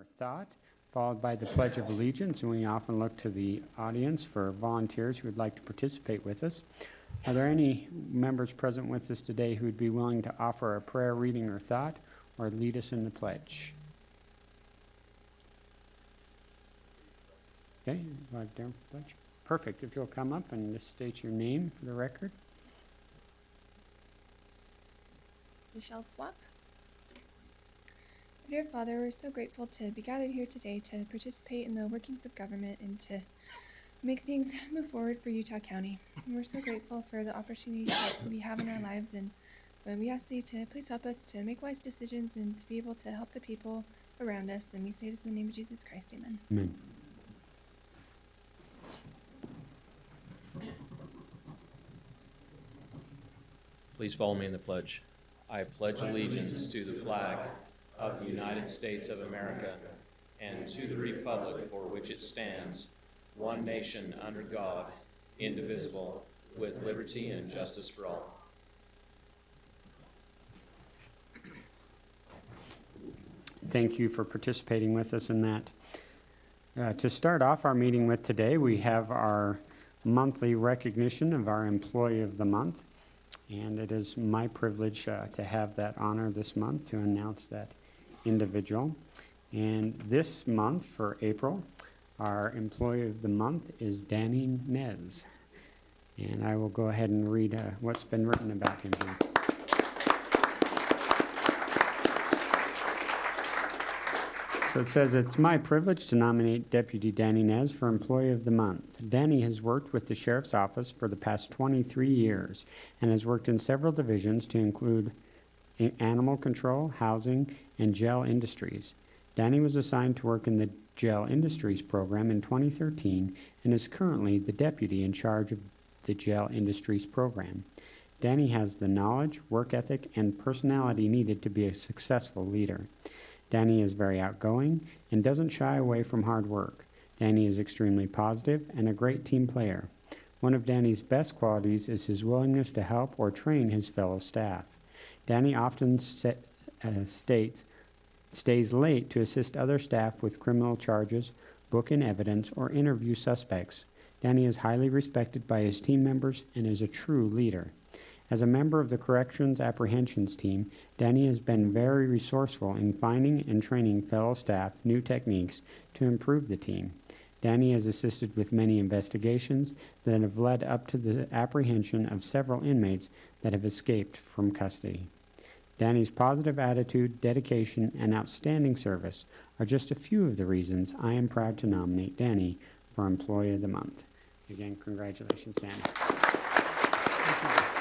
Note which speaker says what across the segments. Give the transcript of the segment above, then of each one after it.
Speaker 1: or thought, followed by the Pledge of Allegiance, and we often look to the audience for volunteers who would like to participate with us. Are there any members present with us today who would be willing to offer a prayer, reading, or thought, or lead us in the pledge? Okay, pledge. Perfect. If you'll come up and just state your name for the record.
Speaker 2: Michelle Swap. Dear Father, we're so grateful to be gathered here today to participate in the workings of government and to make things move forward for Utah County. And we're so grateful for the opportunities that we have in our lives, and we ask you to please help us to make wise decisions and to be able to help the people around us. And we say this in the name of Jesus Christ. Amen.
Speaker 1: Amen.
Speaker 3: Please follow me in the pledge. I pledge allegiance to the flag of the United States of America and to the republic for which it stands, one nation under God, indivisible, with liberty and justice for all.
Speaker 1: Thank you for participating with us in that. To start off our meeting with today, we have our monthly recognition of our Employee of the Month. And it is my privilege to have that honor this month to announce that individual. And this month, for April, our Employee of the Month is Danny Nez. And I will go ahead and read what's been written about him here. So it says, it's my privilege to nominate Deputy Danny Nez for Employee of the Month. Danny has worked with the Sheriff's Office for the past 23 years and has worked in several divisions to include animal control, housing, and jail industries. Danny was assigned to work in the Jail Industries program in 2013 and is currently the deputy in charge of the Jail Industries program. Danny has the knowledge, work ethic, and personality needed to be a successful leader. Danny is very outgoing and doesn't shy away from hard work. Danny is extremely positive and a great team player. One of Danny's best qualities is his willingness to help or train his fellow staff. Danny often stays late to assist other staff with criminal charges, book in evidence, or interview suspects. Danny is highly respected by his team members and is a true leader. As a member of the Corrections Apprehensions team, Danny has been very resourceful in finding and training fellow staff new techniques to improve the team. Danny has assisted with many investigations that have led up to the apprehension of several inmates that have escaped from custody. Danny's positive attitude, dedication, and outstanding service are just a few of the reasons I am proud to nominate Danny for Employee of the Month. Again, congratulations, Danny.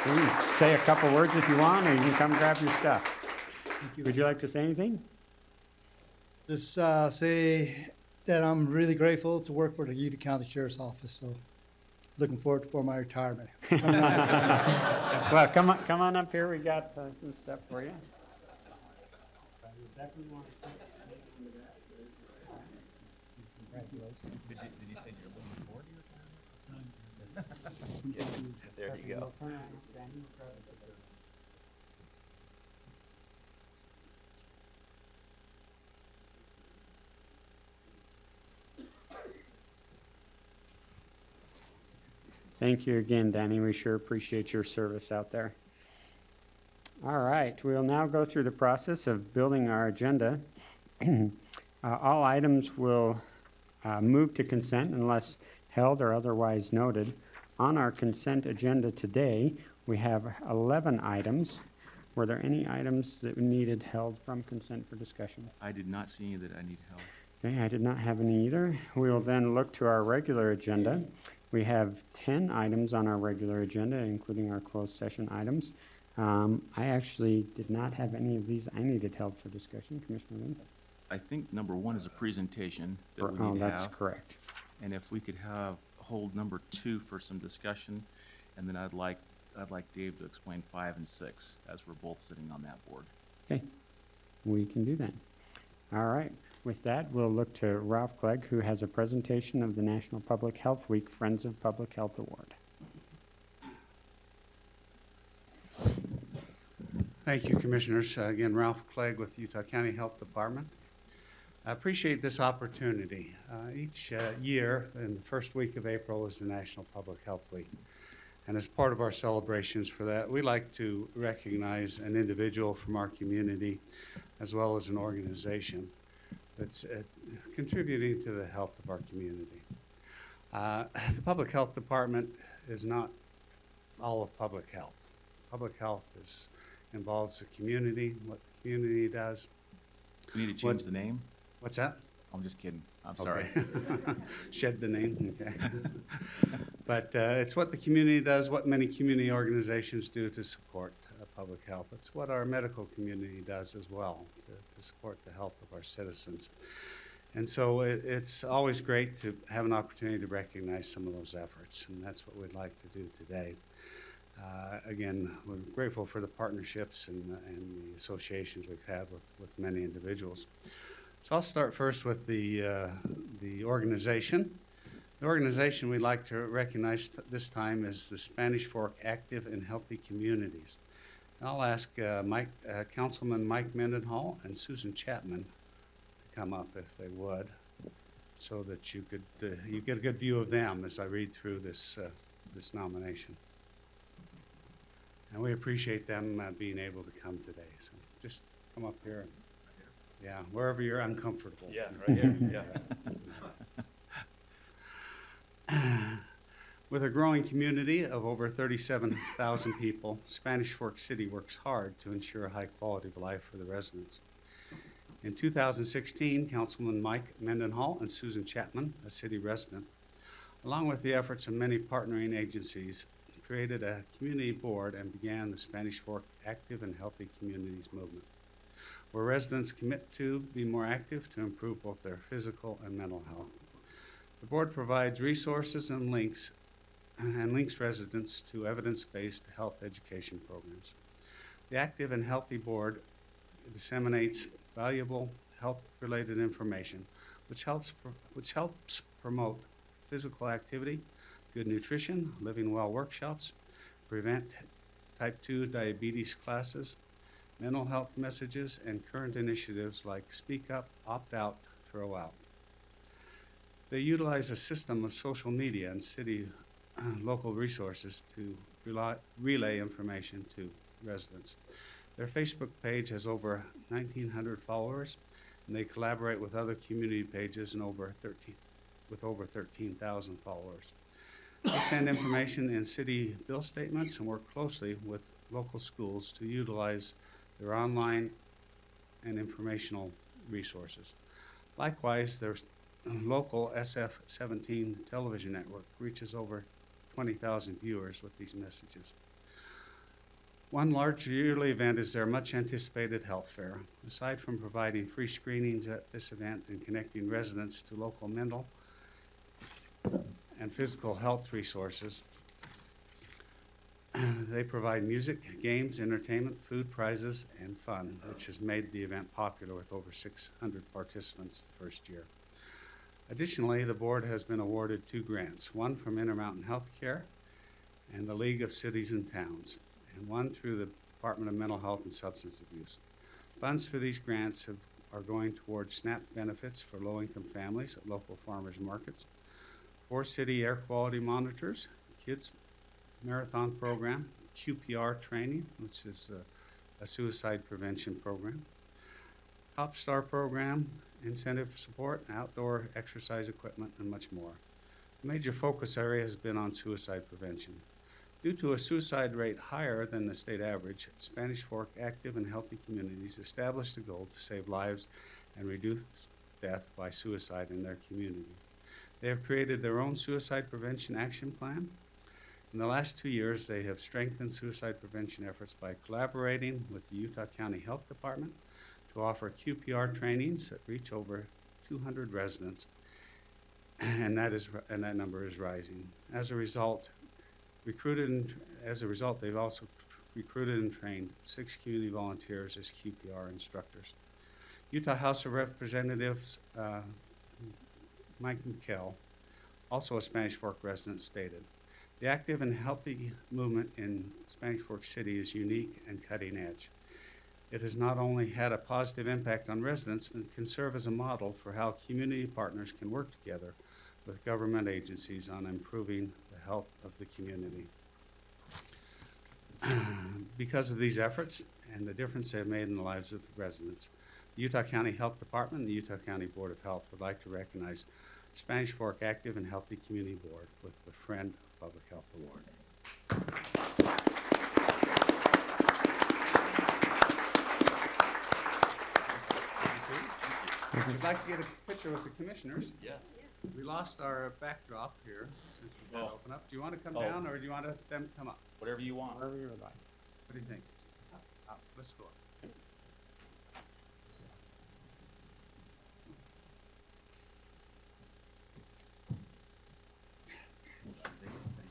Speaker 1: You can say a couple words if you want, or you can come grab your stuff.
Speaker 4: Thank you.
Speaker 1: Would you like to say anything?
Speaker 4: Just say that I'm really grateful to work for the Utah County Sheriff's Office, so looking forward for my retirement.
Speaker 1: Well, come on up here. We got some stuff for you.
Speaker 5: Did you say you're looking forward to your retirement? There you go.
Speaker 1: Thank you again, Danny. We sure appreciate your service out there. All right, we'll now go through the process of building our agenda. All items will move to consent unless held or otherwise noted. On our consent agenda today, we have 11 items. Were there any items that needed held from consent for discussion?
Speaker 5: I did not see any that I need help.
Speaker 1: Okay, I did not have any either. We will then look to our regular agenda. We have 10 items on our regular agenda, including our closed session items. I actually did not have any of these I needed held for discussion. Commissioner Lynn?
Speaker 5: I think number one is a presentation that we need to have.
Speaker 1: That's correct.
Speaker 5: And if we could hold number 2 for some discussion, and then I'd like Dave to explain 5 and 6 as we're both sitting on that board.
Speaker 1: Okay, we can do that. All right. With that, we'll look to Ralph Clegg, who has a presentation of the National Public Health Week Friends of Public Health Award.
Speaker 6: Thank you, Commissioners. Again, Ralph Clegg with Utah County Health Department. I appreciate this opportunity. Each year, in the first week of April, is the National Public Health Week. And as part of our celebrations for that, we like to recognize an individual from our community as well as an organization that's contributing to the health of our community. The Public Health Department is not all of public health. Public health involves the community, what the community does.
Speaker 5: We need to change the name?
Speaker 6: What's that?
Speaker 5: I'm just kidding. I'm sorry.
Speaker 6: Okay. Shed the name, okay. But it's what the community does, what many community organizations do to support public health. It's what our medical community does as well, to support the health of our citizens. And so it's always great to have an opportunity to recognize some of those efforts, and that's what we'd like to do today. Again, we're grateful for the partnerships and the associations we've had with many individuals. So I'll start first with the organization. The organization we'd like to recognize this time is the Spanish Fork Active and Healthy Communities. And I'll ask Councilman Mike Mendenhall and Susan Chapman to come up if they would, so that you get a good view of them as I read through this nomination. And we appreciate them being able to come today. So just come up here. Yeah, wherever you're uncomfortable.
Speaker 7: Yeah, right here, yeah.
Speaker 6: With a growing community of over 37,000 people, Spanish Fork City works hard to ensure a high quality of life for the residents. In 2016, Councilman Mike Mendenhall and Susan Chapman, a city resident, along with the efforts of many partnering agencies, created a community board and began the Spanish Fork Active and Healthy Communities movement, where residents commit to be more active to improve both their physical and mental health. The board provides resources and links residents to evidence-based health education programs. The Active and Healthy Board disseminates valuable health-related information, which helps promote physical activity, good nutrition, living well workshops, prevent type 2 diabetes classes, mental health messages, and current initiatives like Speak Up, Opt Out, Throw Out. They utilize a system of social media and city local resources to relay information to residents. Their Facebook page has over 1,900 followers, and they collaborate with other community pages with over 13,000 followers. They send information in city bill statements and work closely with local schools to utilize their online and informational resources. Likewise, their local SF-17 television network reaches over 20,000 viewers with these messages. One large yearly event is their much anticipated health fair. Aside from providing free screenings at this event and connecting residents to local mental and physical health resources, they provide music, games, entertainment, food, prizes, and fun, which has made the event popular with over 600 participants the first year. Additionally, the board has been awarded 2 grants, one from Intermountain Healthcare and the League of Cities and Towns, and one through the Department of Mental Health and Substance Abuse. Funds for these grants are going towards SNAP benefits for low-income families at local farmers markets, 4 city air quality monitors, kids marathon program, QPR training, which is a suicide prevention program, Top Star program, incentive support, outdoor exercise equipment, and much more. A major focus area has been on suicide prevention. Due to a suicide rate higher than the state average, Spanish Fork Active and Healthy Communities established a goal to save lives and reduce death by suicide in their community. They have created their own suicide prevention action plan. In the last 2 years, they have strengthened suicide prevention efforts by collaborating with the Utah County Health Department to offer QPR trainings that reach over 200 residents, and that number is rising. As a result, they've also recruited and trained 6 community volunteers as QPR instructors. Utah House of Representatives Mike McKell, also a Spanish Fork resident, stated, "The active and healthy movement in Spanish Fork City is unique and cutting edge. It has not only had a positive impact on residents, but can serve as a model for how community partners can work together with government agencies on improving the health of the community. Because of these efforts and the difference they have made in the lives of residents, the Utah County Health Department and the Utah County Board of Health would like to recognize Spanish Fork Active and Healthy Community Board with the Friend of Public Health Award. If you'd like to get a picture with the commissioners.
Speaker 5: Yes.
Speaker 6: We lost our backdrop here since we've got to open up. Do you want to come
Speaker 5: Oh.
Speaker 6: down or do you want them to come up?
Speaker 5: Whatever you want.
Speaker 1: Wherever you would like.
Speaker 6: What do you think? Up. Let's go up.
Speaker 5: Thank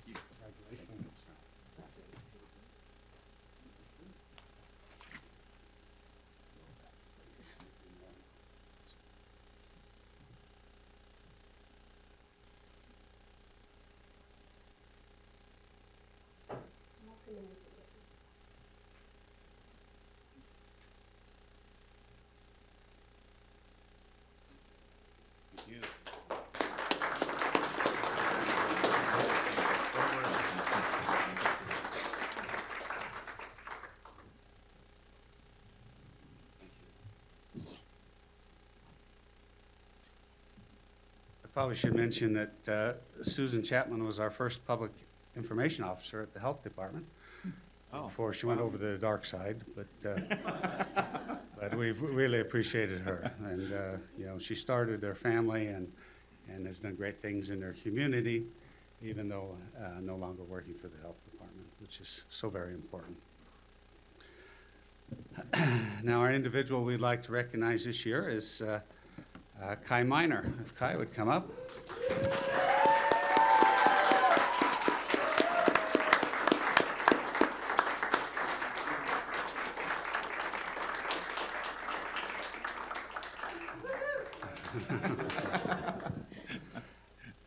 Speaker 5: you.
Speaker 6: Congratulations. Thank you. I probably should mention that Susan Chapman was our first public information officer at the Health Department before she went over to the dark side, but we've really appreciated her. And, you know, she started her family and has done great things in her community, even though no longer working for the Health Department, which is so very important. Now, our individual we'd like to recognize this year is Kai Miner. If Kai would come up.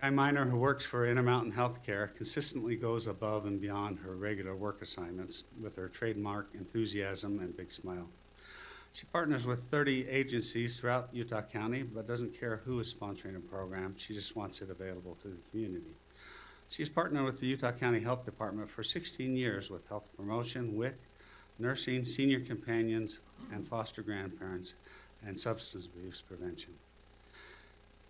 Speaker 6: Kai Miner, who works for Intermountain Healthcare, consistently goes above and beyond her regular work assignments with her trademark enthusiasm and big smile. She partners with 30 agencies throughout Utah County, but doesn't care who is sponsoring a program. She just wants it available to the community. She's partnered with the Utah County Health Department for 16 years with health promotion, WIC, nursing, senior companions, and foster grandparents, and substance abuse prevention.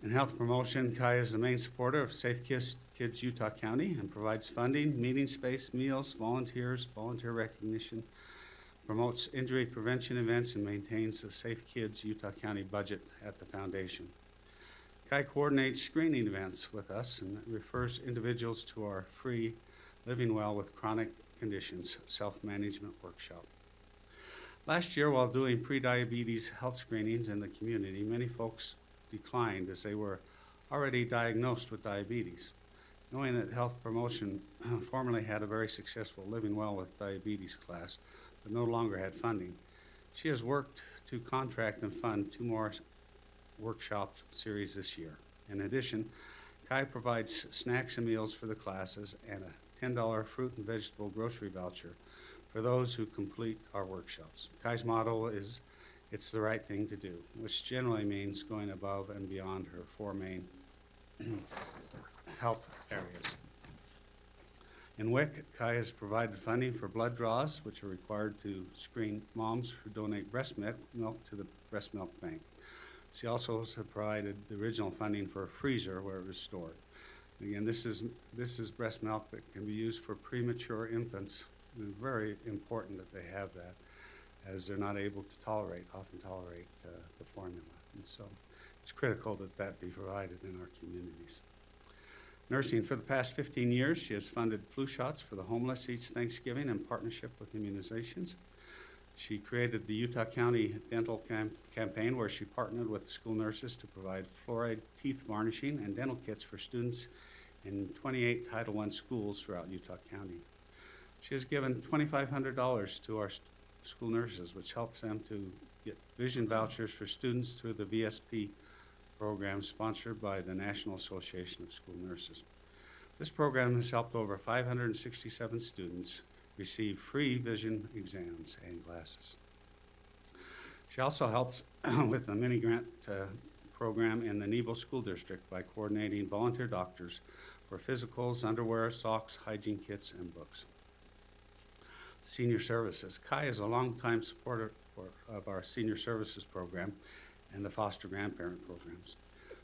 Speaker 6: In health promotion, Kai is the main supporter of Safe Kids Utah County and provides funding, meeting space, meals, volunteers, volunteer recognition, promotes injury prevention events, and maintains the Safe Kids Utah County budget at the foundation. Kai coordinates screening events with us and refers individuals to our free Living Well with Chronic Conditions self-management workshop. Last year, while doing pre-diabetes health screenings in the community, many folks declined as they were already diagnosed with diabetes. Knowing that health promotion formerly had a very successful Living Well with Diabetes class, but no longer had funding, she has worked to contract and fund 2 more workshop series this year. In addition, Kai provides snacks and meals for the classes and a $10 fruit and vegetable grocery voucher for those who complete our workshops. Kai's motto is, "It's the right thing to do," which generally means going above and beyond her 4 main health areas. In WIC, Kai has provided funding for blood draws, which are required to screen moms who donate breast milk to the breast milk bank. She also has provided the original funding for a freezer where it was stored. Again, this is breast milk that can be used for premature infants. It's very important that they have that, as they're not able to often tolerate the formula. And so it's critical that that be provided in our communities. Nursing, for the past 15 years, she has funded flu shots for the homeless each Thanksgiving in partnership with immunizations. She created the Utah County Dental Campaign, where she partnered with school nurses to provide fluoride teeth varnishing and dental kits for students in 28 Title I schools throughout Utah County. She has given $2,500 to our school nurses, which helps them to get vision vouchers for students through the VSP program sponsored by the National Association of School Nurses. This program has helped over 567 students receive free vision exams and glasses. She also helps with the mini grant program in the Nebo School District by coordinating volunteer doctors for physicals, underwear, socks, hygiene kits, and books. Senior Services. Kai is a longtime supporter of our Senior Services program and the foster grandparent programs.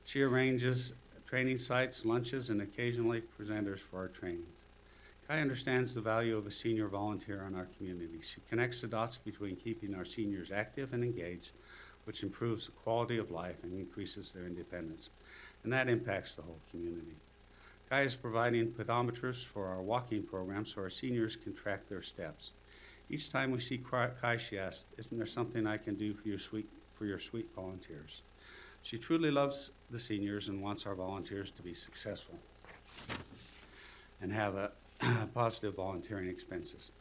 Speaker 6: She arranges training sites, lunches, and occasionally presenters for our trainings. Kai understands the value of a senior volunteer in our community. She connects the dots between keeping our seniors active and engaged, which improves the quality of life and increases their independence, and that impacts the whole community. Kai is providing pedometers for our walking program so our seniors can track their steps. Each time we see Kai, she asks, "Isn't there something I can do for your sweet volunteers?" She truly loves the seniors and wants our volunteers to be successful and have a positive volunteering experience.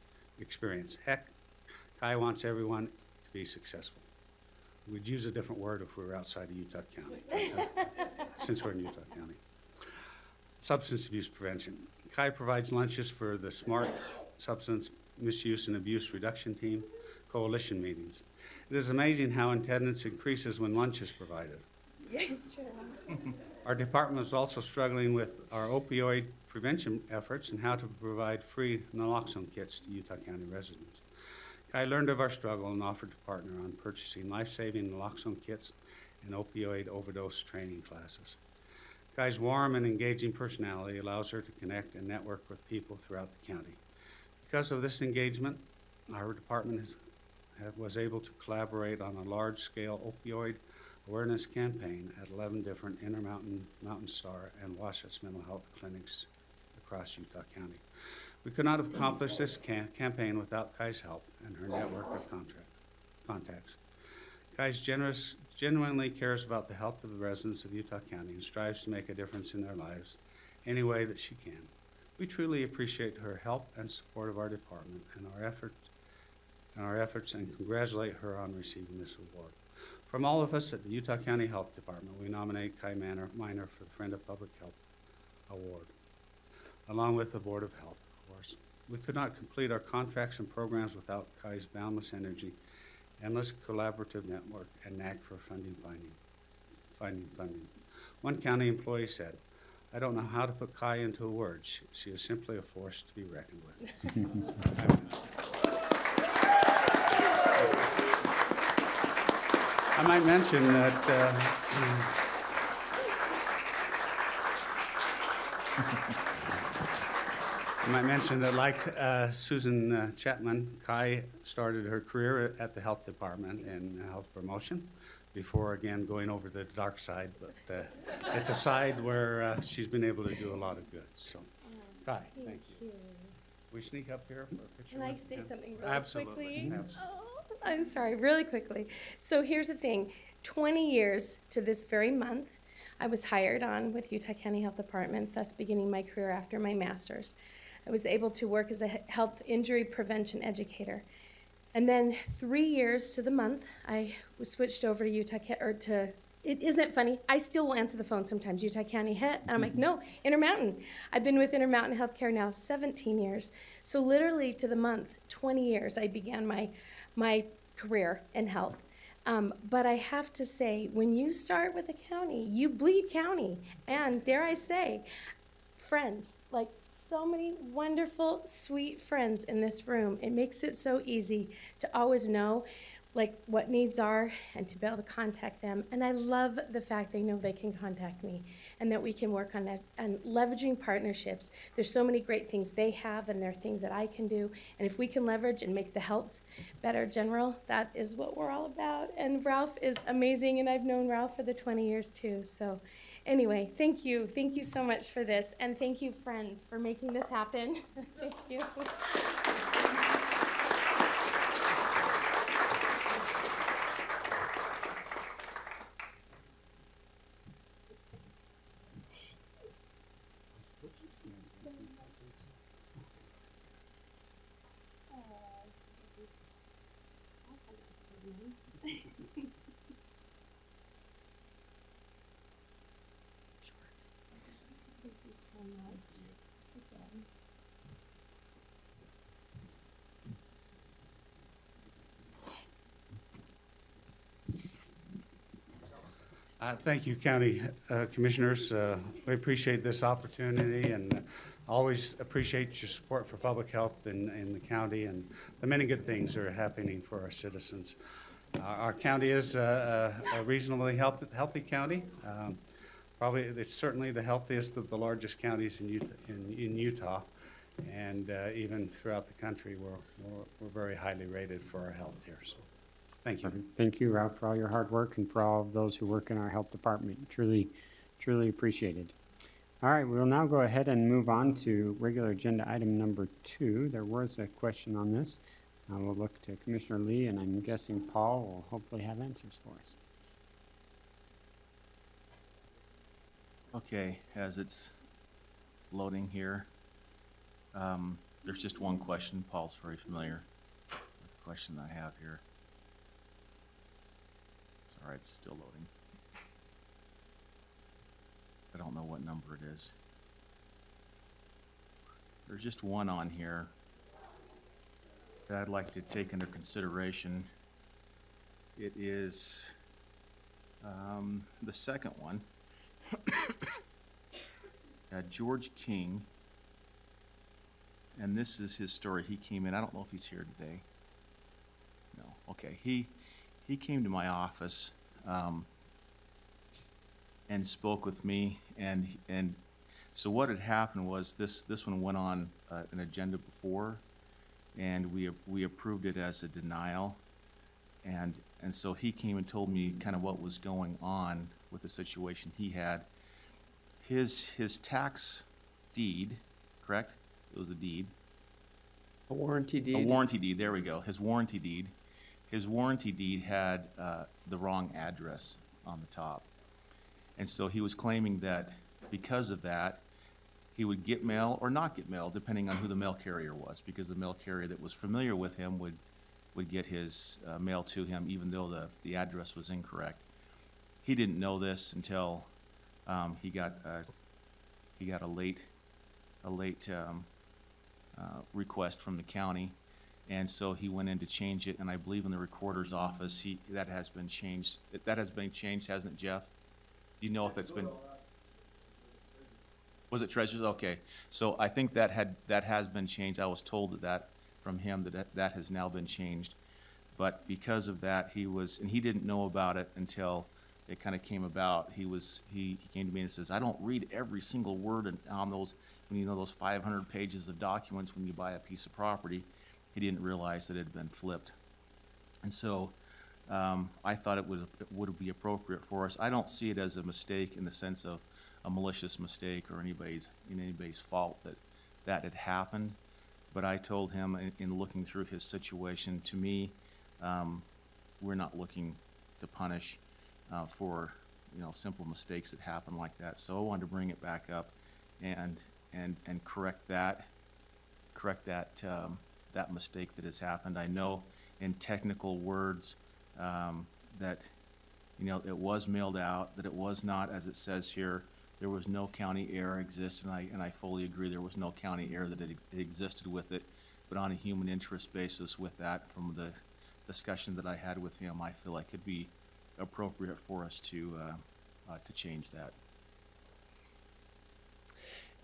Speaker 6: Heck, Kai wants everyone to be successful. We'd use a different word if we were outside of Utah County, since we're in Utah County. Substance abuse prevention. Kai provides lunches for the SMART Substance Misuse and Abuse Reduction Team coalition meetings. It is amazing how attendance increases when lunch is provided.
Speaker 2: Yeah, it's true.
Speaker 6: Our department is also struggling with our opioid prevention efforts and how to provide free naloxone kits to Utah County residents. Kai learned of our struggle and offered to partner on purchasing life-saving naloxone kits and opioid overdose training classes. Kai's warm and engaging personality allows her to connect and network with people throughout the county. Because of this engagement, our department was able to collaborate on a large-scale opioid awareness campaign at 11 different Intermountain, Mountain Star, and Wasatch mental health clinics across Utah County. We could not have accomplished this campaign without Kai's help and her network of contacts. Kai's genuinely cares about the health of the residents of Utah County and strives to make a difference in their lives any way that she can. We truly appreciate her help and support of our department and our efforts and congratulate her on receiving this award. From all of us at the Utah County Health Department, we nominate Kai Miner for the Friend of Public Health Award, along with the Board of Health, of course. We could not complete our contracts and programs without Kai's boundless energy, endless collaborative network, and knack for finding funding. One county employee said, "I don't know how to put Kai into a word. She is simply a force to be reckoned with." I might mention that like Susan Chapman, Kai started her career at the health department in health promotion before again going over the dark side, but it's a side where she's been able to do a lot of good. So, Kai, thank you. We sneak up here for a picture?
Speaker 8: Can I say something really
Speaker 6: Absolutely.
Speaker 8: quickly?
Speaker 6: Absolutely.
Speaker 8: Oh, I'm sorry, really quickly. So here's the thing. 20 years to this very month, I was hired on with Utah County Health Department, thus beginning my career after my master's. I was able to work as a health injury prevention educator. And then 3 years to the month, I was switched over to it isn't funny. I still will answer the phone sometimes, Utah County HET, and I'm like, no, Intermountain. I've been with Intermountain Healthcare now 17 years. So literally to the month, 20 years, I began my career in health. But I have to say, when you start with a county, you bleed county. And dare I say, friends, like so many wonderful, sweet friends in this room. It makes it so easy to always know like what needs are and to be able to contact them. And I love the fact they know they can contact me and that we can work on that and leveraging partnerships. There's so many great things they have and there are things that I can do. And if we can leverage and make the health better general, that is what we're all about. And Ralph is amazing, and I've known Ralph for the 20 years too. So anyway, thank you. Thank you so much for this. And thank you, friends, for making this happen. Thank you. Thank you so much. Again.
Speaker 6: Thank you, County Commissioners. We appreciate this opportunity and always appreciate your support for public health in the county and the many good things that are happening for our citizens. Our county is a reasonably healthy county. Probably, it's certainly the healthiest of the largest counties in Utah. And even throughout the country, we're very highly rated for our health here. So, thank you.
Speaker 1: Thank you, Ralph, for all your hard work and for all of those who work in our health department. Truly, truly appreciated. All right, we'll now go ahead and move on to regular agenda item number 2. There was a question on this. We'll look to Commissioner Lee, and I'm guessing Paul will hopefully have answers for us.
Speaker 5: Okay, as it's loading here, there's just one question. Paul's very familiar with the question I have here. Sorry, it's still loading. I don't know what number it is. There's just one on here that I'd like to take under consideration. It is the second one. George King, and this is his story. He came in, I don't know if he's here today. No, okay. He came to my office and spoke with me, and so what had happened was this one went on an agenda before, and we approved it as a denial, and so he came and told me kind of what was going on with the situation he had. His tax deed, correct? It was a deed.
Speaker 9: A warranty deed?
Speaker 5: A warranty deed, there we go. His warranty deed. His warranty deed had the wrong address on the top. And so he was claiming that because of that, he would get mail or not get mail, depending on who the mail carrier was, because the mail carrier that was familiar with him would get his mail to him, even though the address was incorrect. He didn't know this until he got a late request from the county, and so he went in to change it. And I believe in the recorder's office, that has been changed. That has been changed, hasn't it, Jeff? Do you know if it's been? Was it Treasurer's? Okay, so I think that has been changed. I was told that from him that has now been changed, but because of that, he didn't know about it until it kind of came about. He came to me and says, I don't read every single word on those, when you know those 500 pages of documents when you buy a piece of property. He didn't realize that it had been flipped. And so I thought it would be appropriate for us. I don't see it as a mistake in the sense of a malicious mistake or anybody's fault that had happened. But I told him in looking through his situation, to me, we're not looking to punish for simple mistakes that happen like that. So I wanted to bring it back up and correct that mistake that has happened. I know in technical words that it was mailed out, that it was not, as it says here, there was no county error exist, and I fully agree there was no county error that it existed with it. But on a human interest basis with that, from the discussion that I had with him, I feel like it'd be appropriate for us to change that.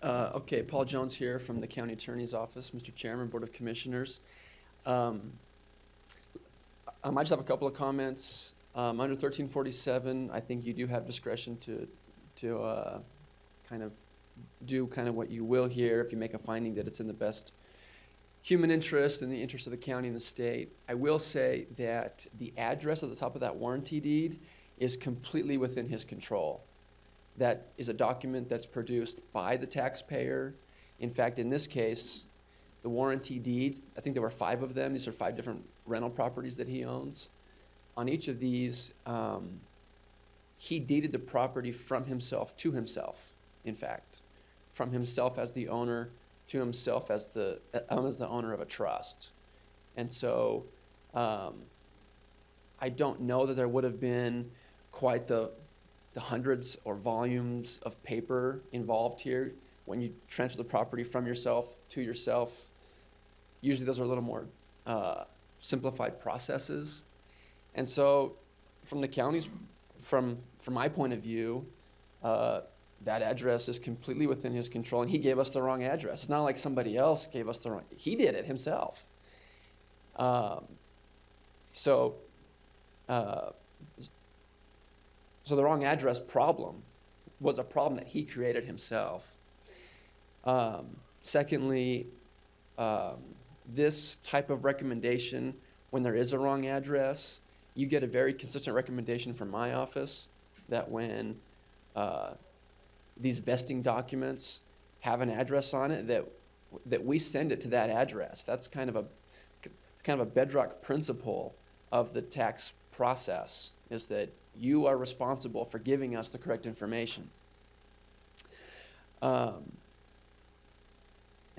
Speaker 9: Okay, Paul Jones here from the County Attorney's Office, Mr. Chairman, Board of Commissioners. I might just have a couple of comments. Under 1347, I think you do have discretion to kind of do what you will here if you make a finding that it's in the best human interest and the interest of the county and the state. I will say that the address at the top of that warranty deed is completely within his control. That is a document that's produced by the taxpayer. In fact, in this case, the warranty deeds, I think there were 5 of them. These are 5 different rental properties that he owns. On each of these, he deeded the property from himself to himself, in fact. From himself as the owner to himself as the owner of a trust. And so I don't know that there would have been quite the hundreds or volumes of paper involved here when you transfer the property from yourself to yourself. Usually those are a little more simplified processes. And so from the county's from my point of view, that address is completely within his control, and he gave us the wrong address. It's not like somebody else gave us the wrong. He did it himself. So the wrong address problem was a problem that he created himself. Secondly, this type of recommendation, when there is a wrong address, you get a very consistent recommendation from my office that when these vesting documents have an address on it, that we send it to that address. That's kind of a bedrock principle of the tax process, is that you are responsible for giving us the correct information. And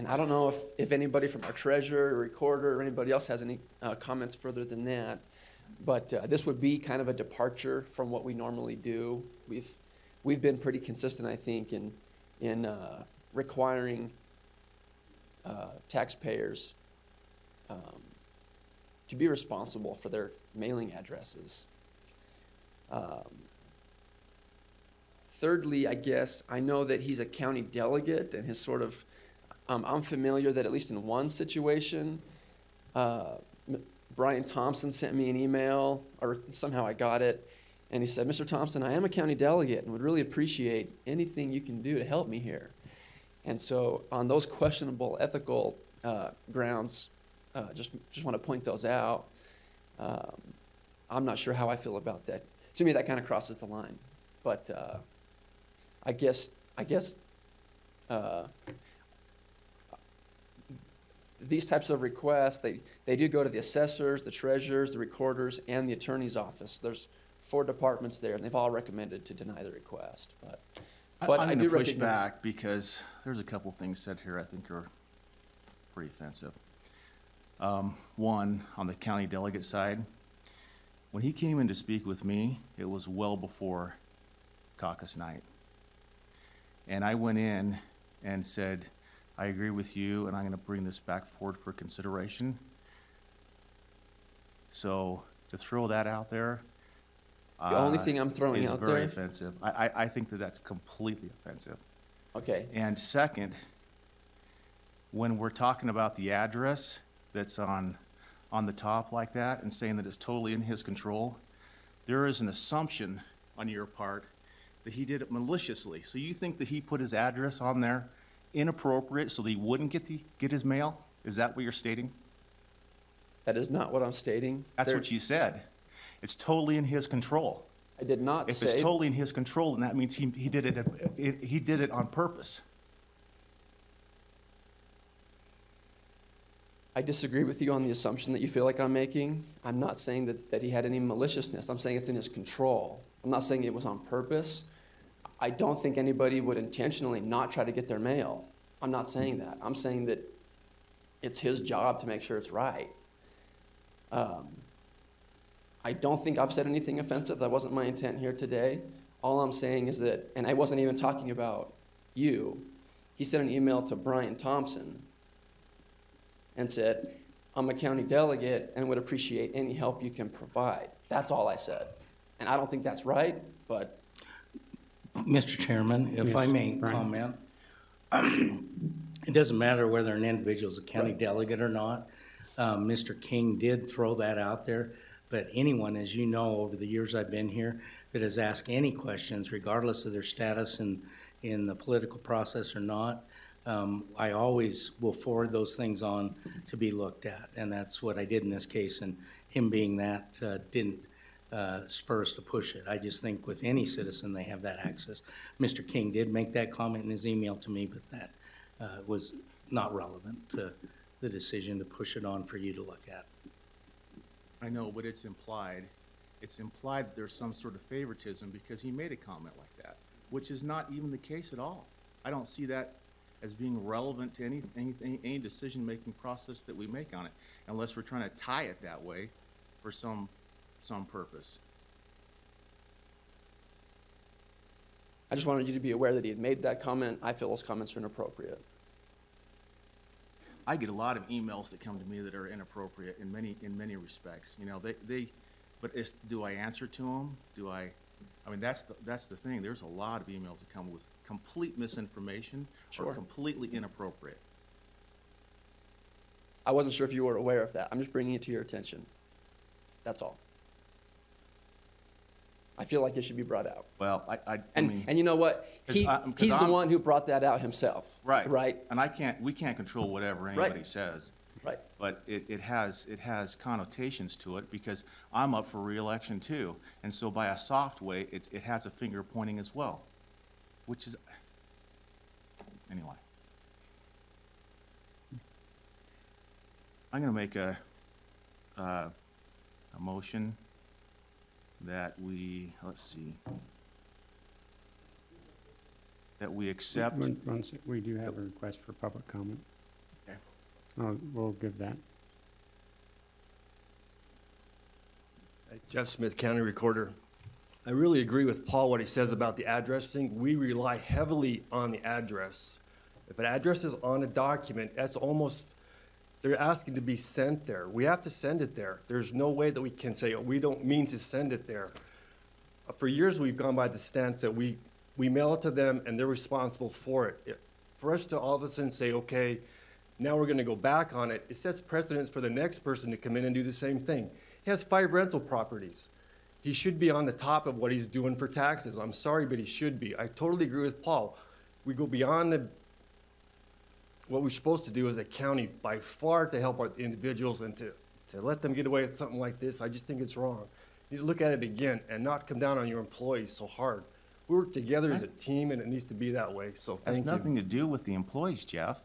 Speaker 9: I don't know if anybody from our treasurer or recorder or anybody else has any comments further than that, but this would be kind of a departure from what we normally do. We've been pretty consistent, I think, in requiring taxpayers to be responsible for their mailing addresses. Thirdly, I guess, I know that he's a county delegate, and his sort of, I'm familiar that at least in one situation, Brian Thompson sent me an email, or somehow I got it, and he said, "Mr. Thompson, I am a county delegate and would really appreciate anything you can do to help me here." And so on those questionable ethical grounds, just want to point those out. I'm not sure how I feel about that. To me, that kind of crosses the line. But I guess these types of requests, they do go to the assessors, the treasurers, the recorders, and the attorney's office. There's 4 departments there, and they've all recommended to deny the request. But
Speaker 5: I'm
Speaker 9: I
Speaker 5: going
Speaker 9: do
Speaker 5: to push
Speaker 9: recognize
Speaker 5: back because there's a couple things said here I think are pretty offensive. One, on the county delegate side, when he came in to speak with me, it was well before caucus night. And I went in and said, "I agree with you, and I'm going to bring this back forward for consideration." So to throw that out there,
Speaker 9: the only thing I'm throwing
Speaker 5: is
Speaker 9: out
Speaker 5: very
Speaker 9: there.
Speaker 5: offensive. I think that that's completely offensive.
Speaker 9: Okay.
Speaker 5: And second, when we're talking about the address that's on the top like that and saying that it's totally in his control, there is an assumption on your part that he did it maliciously. So you think that he put his address on there inappropriate so that he wouldn't get his mail? Is that what you're stating?
Speaker 9: That is not what I'm stating.
Speaker 5: That's what you said. It's totally in his control.
Speaker 9: I did not
Speaker 5: If
Speaker 9: say.
Speaker 5: it's totally in his control, then that means he did it on purpose.
Speaker 9: I disagree with you on the assumption that you feel like I'm making. I'm not saying that he had any maliciousness. I'm saying it's in his control. I'm not saying it was on purpose. I don't think anybody would intentionally not try to get their mail. I'm not saying that. I'm saying that it's his job to make sure it's right. I don't think I've said anything offensive. That wasn't my intent here today. All I'm saying is that, and I wasn't even talking about you, he sent an email to Brian Thompson and said, "I'm a county delegate and would appreciate any help you can provide." That's all I said. And I don't think that's right, but.
Speaker 7: Mr. Chairman, if I
Speaker 1: Yes,
Speaker 7: may
Speaker 1: Brian.
Speaker 7: comment, it doesn't matter whether an individual is a county delegate or not. Mr. King did throw that out there, but anyone, as you know, over the years I've been here, that has asked any questions, regardless of their status in the political process or not, I always will forward those things on to be looked at, and that's what I did in this case, and him being that didn't spur us to push it. I just think with any citizen, they have that access. Mr. King did make that comment in his email to me, but that was not relevant to the decision to push it on for you to look at.
Speaker 5: I know, but it's implied. It's implied that there's some sort of favoritism because he made a comment like that, which is not even the case at all. I don't see that as being relevant to any decision-making process that we make on it, unless we're trying to tie it that way for some purpose.
Speaker 9: I just wanted you to be aware that he had made that comment. I feel those comments are inappropriate.
Speaker 5: I get a lot of emails that come to me that are inappropriate in many respects. You know, but do I answer to them? Do I I mean, that's the thing. There's a lot of emails that come with complete misinformation or
Speaker 9: Sure.
Speaker 5: completely inappropriate.
Speaker 9: I wasn't sure if you were aware of that. I'm just bringing it to your attention. That's all. I feel like it should be brought out.
Speaker 5: Well, I
Speaker 9: And
Speaker 5: mean,
Speaker 9: and you know what?
Speaker 5: 'Cause
Speaker 9: He's the
Speaker 5: I'm-
Speaker 9: one who brought that out himself.
Speaker 5: right.
Speaker 9: Right.
Speaker 5: And we can't control whatever anybody says.
Speaker 9: Right.
Speaker 5: But it has connotations to it because I'm up for reelection too. And so by a soft way, it has a finger pointing as well, which is, anyway. I'm gonna make a motion that we, let's see, that we accept.
Speaker 1: We do have a request for public comment.
Speaker 5: Okay.
Speaker 1: We'll give that.
Speaker 10: Jeff Smith, County Recorder. I really agree with Paul what he says about the address thing. We rely heavily on the address. If an address is on a document, that's almost, they're asking to be sent there. We have to send it there. There's no way that we can say, oh, we don't mean to send it there. For years, we've gone by the stance that we mail it to them and they're responsible for it. For us to all of a sudden say, okay, now we're gonna go back on it, it sets precedence for the next person to come in and do the same thing. He has 5 rental properties. He should be on the top of what he's doing for taxes. I'm sorry, but he should be. I totally agree with Paul. We go beyond what we're supposed to do as a county by far to help our individuals and to let them get away with something like this. I just think it's wrong. You need to look at it again and not come down on your employees so hard. We work together as a team and it needs to be that way, so
Speaker 5: Has
Speaker 10: thank you.
Speaker 5: nothing to do with the employees, Jeff.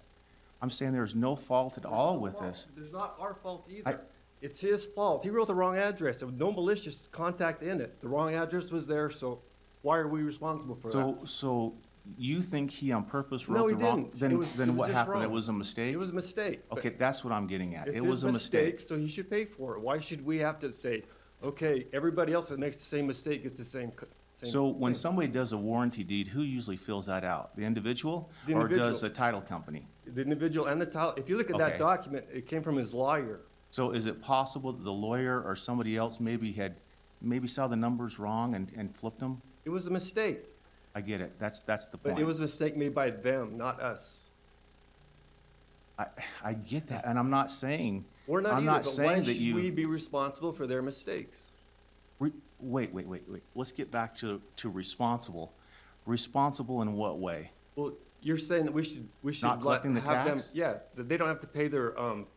Speaker 5: I'm saying there's no fault at all with this.
Speaker 10: There's not our fault either. It's his fault. He wrote the wrong address. There was no malicious contact in it. The wrong address was there, so why are we responsible for that?
Speaker 5: So you think he on purpose
Speaker 10: No,
Speaker 5: wrote
Speaker 10: he
Speaker 5: the wrong?
Speaker 10: didn't.
Speaker 5: Then
Speaker 10: It was
Speaker 5: what
Speaker 10: just
Speaker 5: happened?
Speaker 10: wrong.
Speaker 5: It was a mistake?
Speaker 10: It was a mistake. but
Speaker 5: Okay, that's what I'm getting at.
Speaker 10: It's
Speaker 5: It was
Speaker 10: his
Speaker 5: a mistake.
Speaker 10: so he should pay for it. Why should we have to say, okay, everybody else that makes the same mistake gets the same
Speaker 5: So when
Speaker 10: thing?
Speaker 5: somebody does a warranty deed, who usually fills that out? The individual?
Speaker 10: The
Speaker 5: Or
Speaker 10: individual.
Speaker 5: does the title company?
Speaker 10: The individual and the title, if you look at that
Speaker 5: Okay.
Speaker 10: document, it came from his lawyer.
Speaker 5: So is it possible that the lawyer or somebody else maybe saw the numbers wrong and flipped them?
Speaker 10: It was a mistake,
Speaker 5: I get it. That's the
Speaker 10: but
Speaker 5: point.
Speaker 10: it was a mistake made by them, not us.
Speaker 5: I get that, and I'm not saying,
Speaker 10: We're not
Speaker 5: I'm
Speaker 10: either,
Speaker 5: not
Speaker 10: but why
Speaker 5: saying that
Speaker 10: should we
Speaker 5: you,
Speaker 10: be responsible for their mistakes?
Speaker 5: wait. Let's get back to responsible. Responsible in what way?
Speaker 10: Well, you're saying that we should
Speaker 5: Not
Speaker 10: let,
Speaker 5: collecting the
Speaker 10: have them,
Speaker 5: tax?
Speaker 10: yeah, that they don't have to pay their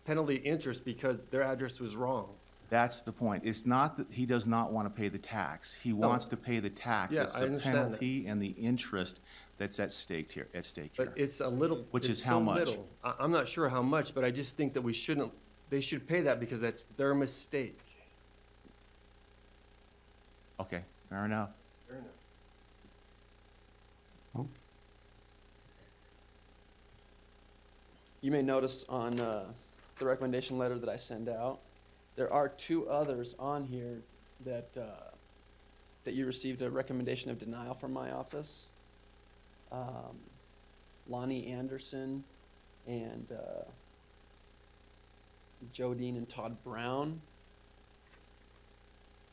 Speaker 10: penalty interest because their address was wrong.
Speaker 5: That's the point. It's not that he does not want to pay the tax. He wants to pay the tax.
Speaker 10: Yeah,
Speaker 5: It's
Speaker 10: I
Speaker 5: the
Speaker 10: understand that.
Speaker 5: penalty and the interest that's at stake here.
Speaker 10: But it's a little,
Speaker 5: Which
Speaker 10: it's
Speaker 5: is how
Speaker 10: so
Speaker 5: much?
Speaker 10: little. I'm not sure how much, but I just think that they should pay that because that's their mistake.
Speaker 5: Okay, fair enough.
Speaker 10: Fair enough.
Speaker 9: You may notice on the recommendation letter that I send out, there are 2 others on here that you received a recommendation of denial from my office. Lonnie Anderson and Jodine and Todd Brown.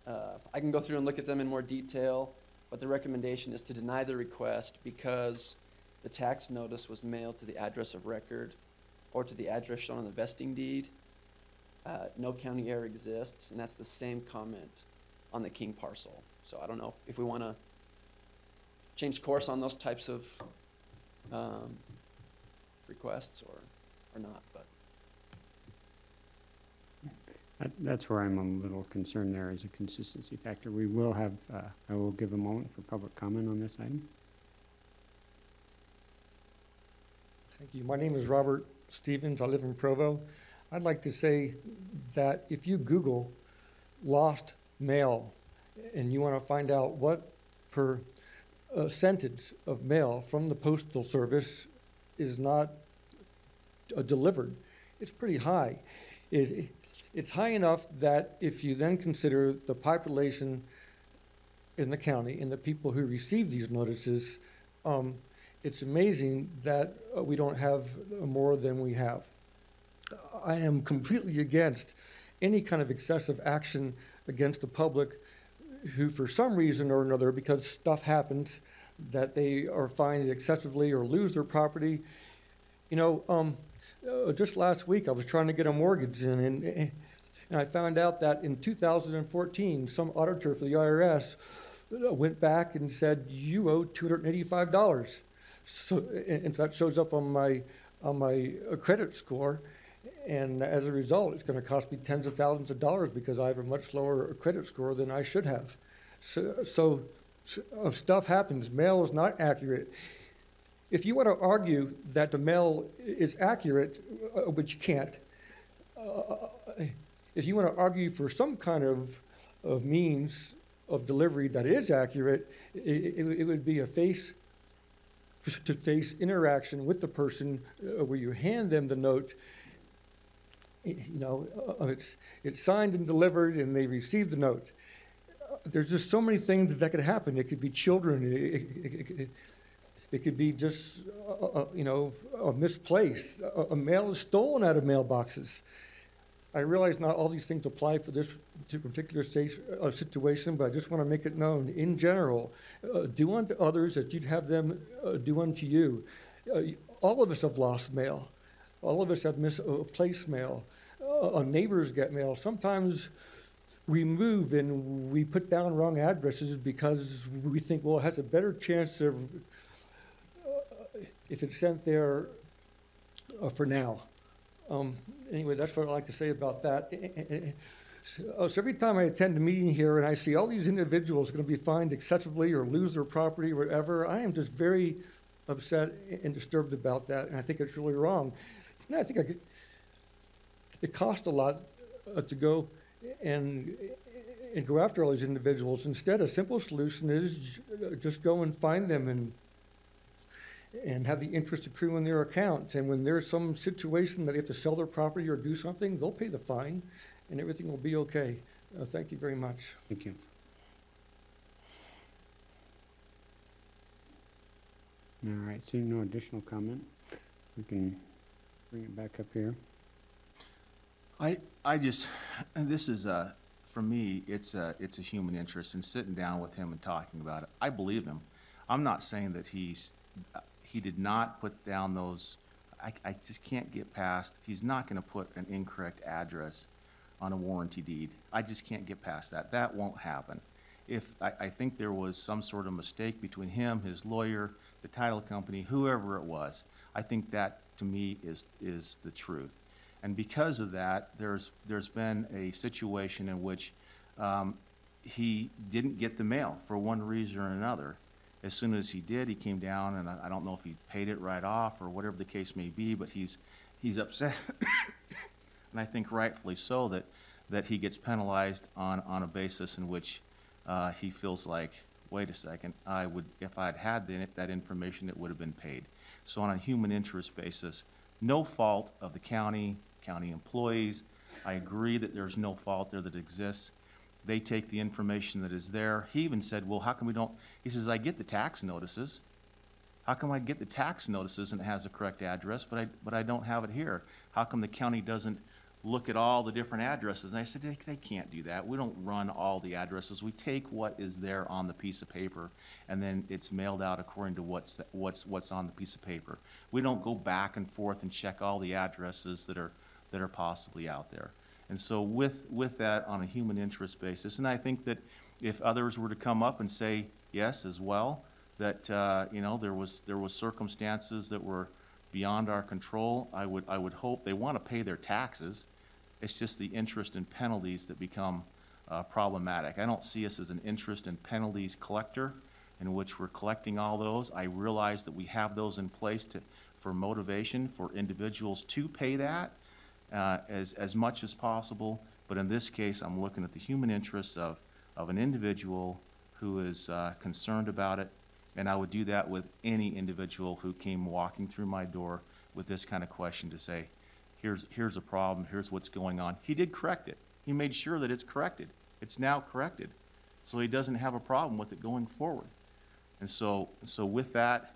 Speaker 9: I can go through and look at them in more detail, but the recommendation is to deny the request because the tax notice was mailed to the address of record or to the address shown on the vesting deed. No county error exists, and that's the same comment on the King parcel. So I don't know if we want to change course on those types of requests or not, but.
Speaker 1: That's where I'm a little concerned there as a consistency factor. We will have, I will give a moment for public comment on this item.
Speaker 11: Thank you. My name is Robert Stevens. I live in Provo. I'd like to say that if you Google lost mail and you want to find out what percentage of mail from the Postal Service is not delivered, it's pretty high. It's high enough that if you then consider the population in the county and the people who receive these notices, it's amazing that we don't have more than we have. I am completely against any kind of excessive action against the public who for some reason or another, because stuff happens, that they are fined excessively or lose their property. You know, just last week, I was trying to get a mortgage, and I found out that in 2014, some auditor for the IRS went back and said, you owe $285. So, and that shows up on my credit score. And as a result, it's going to cost me tens of thousands of dollars because I have a much lower credit score than I should have. So stuff happens. Mail is not accurate. If you want to argue that the mail is accurate, but you can't, if you want to argue for some kind of means of delivery that is accurate, it would be a face-to-face interaction with the person where you hand them the note. You know, it's signed and delivered, and they receive the note. There's just so many things that could happen. It could be children. It could be just, you know, a misplaced. A mail is stolen out of mailboxes. I realize not all these things apply for this particular situation, but I just want to make it known. In general, do unto others as you'd have them do unto you. All of us have lost mail. All of us have misplaced mail. Neighbors get mail. Sometimes we move and we put down wrong addresses because we think, well, it has a better chance of, if it's sent there for now. Anyway, that's what I'd like to say about that. So every time I attend a meeting here and I see all these individuals going to be fined excessively or lose their property or whatever, I am just very upset and disturbed about that, and I think it's really wrong. And I think it costs a lot to go and go after all these individuals. Instead, a simple solution is just go and find them and have the interest accrue in their account. And when there's some situation that they have to sell their property or do something, they'll pay the fine, and everything will be okay. Thank you very much.
Speaker 1: Thank you. All right, seeing no additional comment, we can bring it back up here.
Speaker 5: I just, and this is for me, it's a human interest in sitting down with him and talking about it. I believe him. I'm not saying that he did not put down those. I just can't get past. He's not going to put an incorrect address on a warranty deed. I just can't get past that. That won't happen. If I think there was some sort of mistake between him, his lawyer, the title company, whoever it was, I think that to me is the truth. And because of that, there's been a situation in which he didn't get the mail for one reason or another. As soon as he did, he came down, and I don't know if he paid it right off or whatever the case may be, but he's upset, and I think rightfully so that he gets penalized on a basis in which he feels like, wait a second, if I'd had that information, it would have been paid. So on a human interest basis, no fault of the county employees. I agree that there's no fault there that exists. They take the information that is there. He even said, well, how come we don't, he says, I get the tax notices. How come I get the tax notices and it has the correct address, but I don't have it here? How come the county doesn't look at all the different addresses? And I said, they can't do that. We don't run all the addresses. We take what is there on the piece of paper, and then it's mailed out according to what's on the piece of paper. We don't go back and forth and check all the addresses that are possibly out there. And so with that on a human interest basis, and I think that if others were to come up and say yes as well, that there was circumstances that were beyond our control, I would hope they want to pay their taxes. It's just the interest and penalties that become problematic. I don't see us as an interest and penalties collector in which we're collecting all those. I realize that we have those in place for motivation for individuals to pay that as much as possible. But in this case, I'm looking at the human interests of an individual who is concerned about it. And I would do that with any individual who came walking through my door with this kind of question to say, here's a problem, here's what's going on. He did correct it. He made sure that it's corrected. It's now corrected. So he doesn't have a problem with it going forward. And so with that,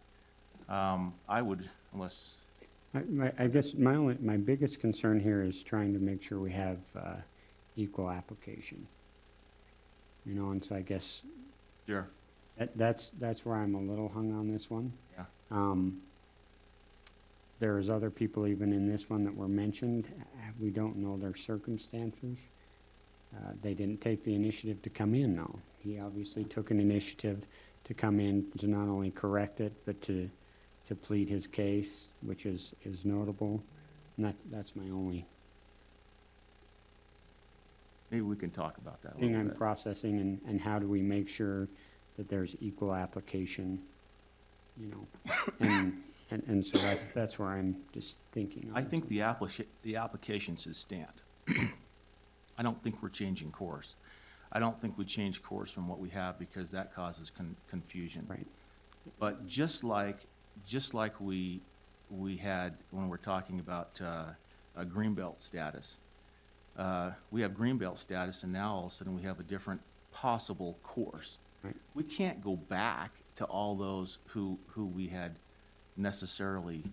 Speaker 5: I would, unless...
Speaker 1: I guess my biggest concern here is trying to make sure we have equal application. you know, and so I guess
Speaker 5: Sure.
Speaker 1: that's where I'm a little hung on this one.
Speaker 5: Yeah.
Speaker 1: There's other people even in this one that were mentioned. We don't know their circumstances. They didn't take the initiative to come in, though. He obviously took an initiative to come in to not only correct it, but to plead his case, which is notable. And that's my only
Speaker 5: Maybe we can talk about that a
Speaker 1: thing
Speaker 5: little
Speaker 1: I'm
Speaker 5: bit.
Speaker 1: processing, and how do we make sure that there's equal application, you know? And so that's where I'm just thinking.
Speaker 5: I think the application should stand. I don't think we're changing course. I don't think we change course from what we have because that causes confusion.
Speaker 1: Right.
Speaker 5: But just like we had when we're talking about a greenbelt status, we have greenbelt status, and now all of a sudden we have a different possible course.
Speaker 1: Right.
Speaker 5: We can't go back to all those who we had necessarily